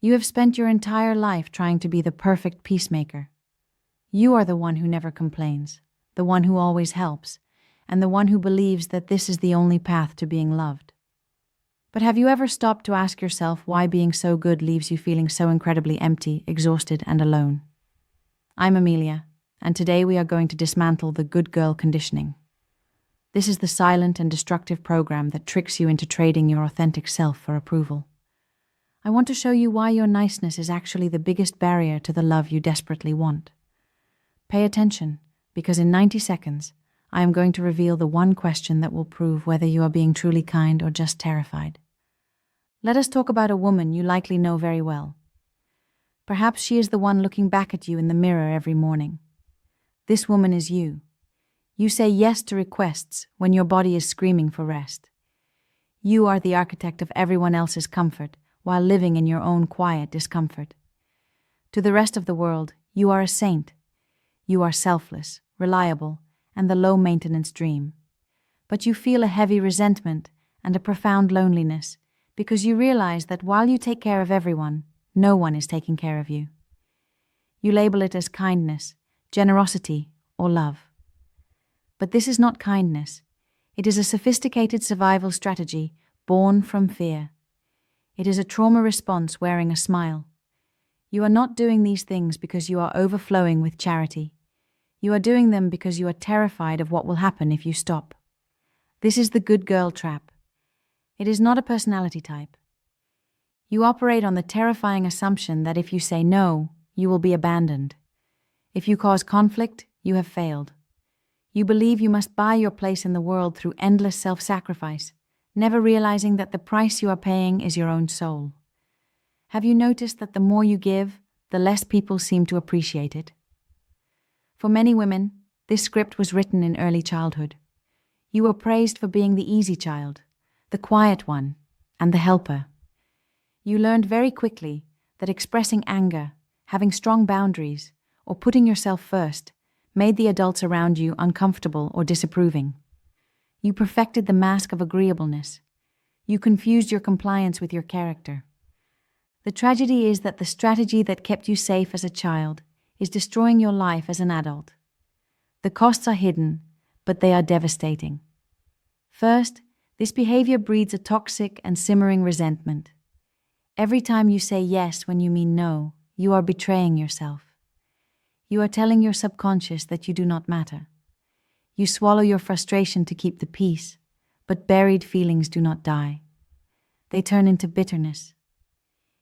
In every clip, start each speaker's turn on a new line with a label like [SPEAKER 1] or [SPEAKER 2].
[SPEAKER 1] You have spent your entire life trying to be the perfect peacemaker. You are the one who never complains, the one who always helps, and the one who believes that this is the only path to being loved. But have you ever stopped to ask yourself why being so good leaves you feeling so incredibly empty, exhausted, and alone? I'm Amelia, and today we are going to dismantle the good girl conditioning. This is the silent and destructive program that tricks you into trading your authentic self for approval. I want to show you why your niceness is actually the biggest barrier to the love you desperately want. Pay attention, because in 90 seconds, I am going to reveal the one question that will prove whether you are being truly kind or just terrified. Let us talk about a woman you likely know very well. Perhaps she is the one looking back at you in the mirror every morning. This woman is you. You say yes to requests when your body is screaming for rest. You are the architect of everyone else's comfort while living in your own quiet discomfort. To the rest of the world, you are a saint. You are selfless, reliable, and the low-maintenance dream. But you feel a heavy resentment and a profound loneliness because you realize that while you take care of everyone, no one is taking care of you. You label it as kindness, generosity, or love. But this is not kindness. It is a sophisticated survival strategy born from fear. It is a trauma response wearing a smile. You are not doing these things because you are overflowing with charity. You are doing them because you are terrified of what will happen if you stop. This is the good girl trap. It is not a personality type. You operate on the terrifying assumption that if you say no, you will be abandoned. If you cause conflict, you have failed. You believe you must buy your place in the world through endless self-sacrifice, never realizing that the price you are paying is your own soul. Have you noticed that the more you give, the less people seem to appreciate it? For many women, this script was written in early childhood. You were praised for being the easy child, the quiet one, and the helper. You learned very quickly that expressing anger, having strong boundaries, or putting yourself first made the adults around you uncomfortable or disapproving. You perfected the mask of agreeableness. You confused your compliance with your character. The tragedy is that the strategy that kept you safe as a child is destroying your life as an adult. The costs are hidden, but they are devastating. First, this behavior breeds a toxic and simmering resentment. Every time you say yes when you mean no, you are betraying yourself. You are telling your subconscious that you do not matter. You swallow your frustration to keep the peace, but buried feelings do not die. They turn into bitterness.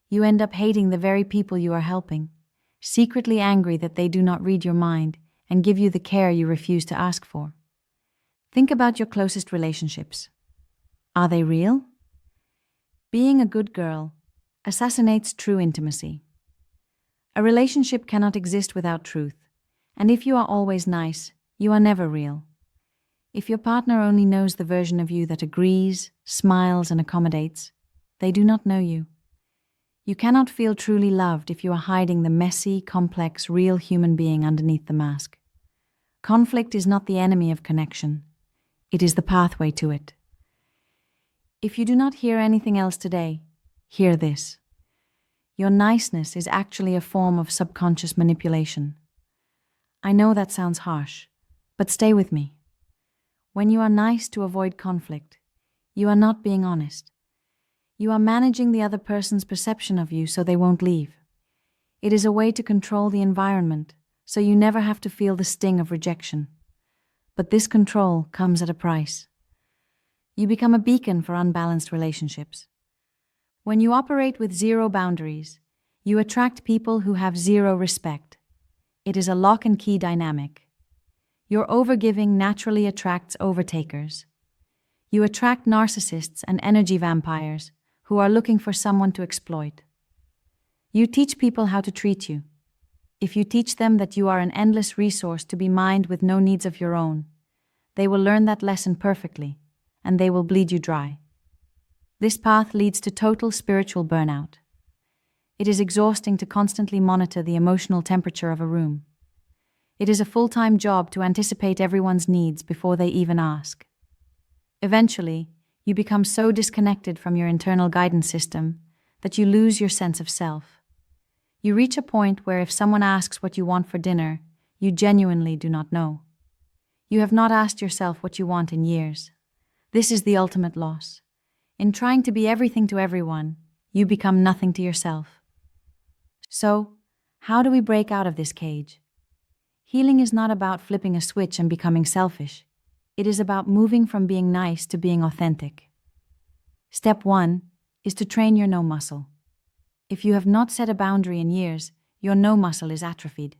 [SPEAKER 1] You end up hating the very people you are helping, secretly angry that they do not read your mind and give you the care you refuse to ask for. Think about your closest relationships. Are they real? Being a good girl assassinates true intimacy. A relationship cannot exist without truth, and if you are always nice, you are never real. If your partner only knows the version of you that agrees, smiles, and accommodates, they do not know you. You cannot feel truly loved if you are hiding the messy, complex, real human being underneath the mask. Conflict is not the enemy of connection. It is the pathway to it. If you do not hear anything else today, hear this. Your niceness is actually a form of subconscious manipulation. I know that sounds harsh, but stay with me. When you are nice to avoid conflict, you are not being honest. You are managing the other person's perception of you so they won't leave. It is a way to control the environment so you never have to feel the sting of rejection. But this control comes at a price. You become a beacon for unbalanced relationships. When you operate with zero boundaries, you attract people who have zero respect. It is a lock and key dynamic. Your overgiving naturally attracts overtakers. You attract narcissists and energy vampires who are looking for someone to exploit. You teach people how to treat you. If you teach them that you are an endless resource to be mined with no needs of your own, they will learn that lesson perfectly, and they will bleed you dry. This path leads to total spiritual burnout. It is exhausting to constantly monitor the emotional temperature of a room. It is a full-time job to anticipate everyone's needs before they even ask. Eventually, you become so disconnected from your internal guidance system that you lose your sense of self. You reach a point where if someone asks what you want for dinner, you genuinely do not know. You have not asked yourself what you want in years. This is the ultimate loss. In trying to be everything to everyone, you become nothing to yourself. So, how do we break out of this cage? Healing is not about flipping a switch and becoming selfish. It is about moving from being nice to being authentic. Step 1 is to train your no muscle. If you have not set a boundary in years, your no muscle is atrophied.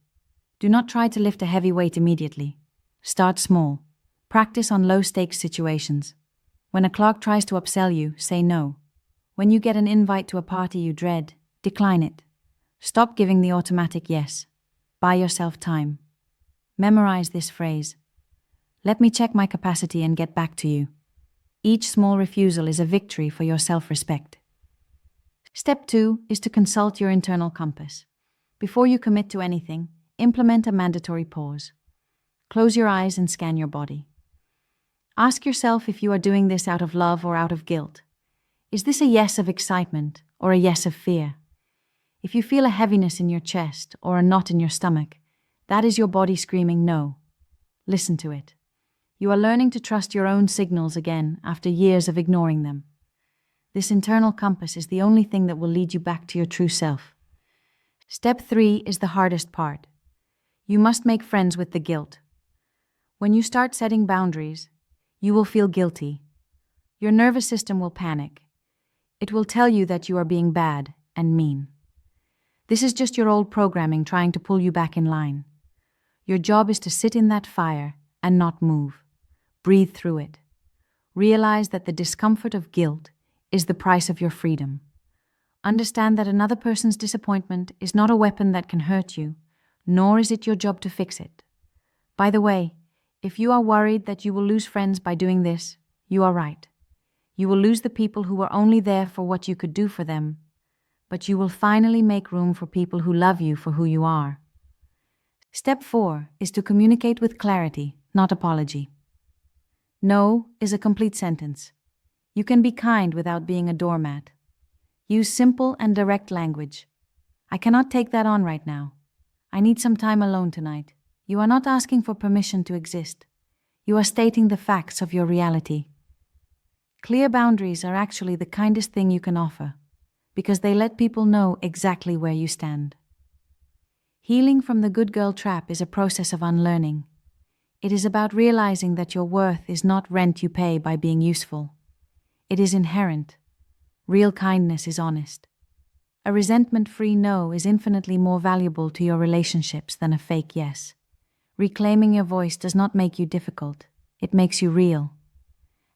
[SPEAKER 1] Do not try to lift a heavy weight immediately. Start small. Practice on low-stakes situations. When a clerk tries to upsell you, say no. When you get an invite to a party you dread, decline it. Stop giving the automatic yes. Buy yourself time. Memorize this phrase. Let me check my capacity and get back to you. Each small refusal is a victory for your self-respect. Step 2 is to consult your internal compass. Before you commit to anything, implement a mandatory pause. Close your eyes and scan your body. Ask yourself if you are doing this out of love or out of guilt. Is this a yes of excitement or a yes of fear? If you feel a heaviness in your chest or a knot in your stomach, that is your body screaming no. Listen to it. You are learning to trust your own signals again after years of ignoring them. This internal compass is the only thing that will lead you back to your true self. Step 3 is the hardest part. You must make friends with the guilt. When you start setting boundaries, you will feel guilty. Your nervous system will panic. It will tell you that you are being bad and mean. This is just your old programming trying to pull you back in line. Your job is to sit in that fire and not move. Breathe through it. Realize that the discomfort of guilt is the price of your freedom. Understand that another person's disappointment is not a weapon that can hurt you, nor is it your job to fix it. By the way, if you are worried that you will lose friends by doing this, you are right. You will lose the people who were only there for what you could do for them, but you will finally make room for people who love you for who you are. Step 4 is to communicate with clarity, not apology. No is a complete sentence. You can be kind without being a doormat. Use simple and direct language. I cannot take that on right now. I need some time alone tonight. You are not asking for permission to exist. You are stating the facts of your reality. Clear boundaries are actually the kindest thing you can offer, because they let people know exactly where you stand. Healing from the good girl trap is a process of unlearning. It is about realizing that your worth is not rent you pay by being useful. It is inherent. Real kindness is honest. A resentment-free no is infinitely more valuable to your relationships than a fake yes. Reclaiming your voice does not make you difficult. It makes you real.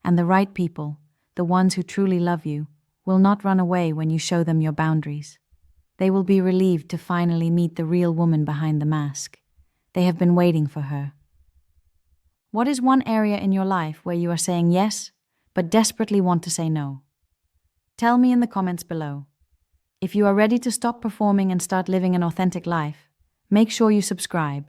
[SPEAKER 1] And the right people, the ones who truly love you, will not run away when you show them your boundaries. They will be relieved to finally meet the real woman behind the mask. They have been waiting for her. What is one area in your life where you are saying yes, but desperately want to say no? Tell me in the comments below. If you are ready to stop performing and start living an authentic life, make sure you subscribe.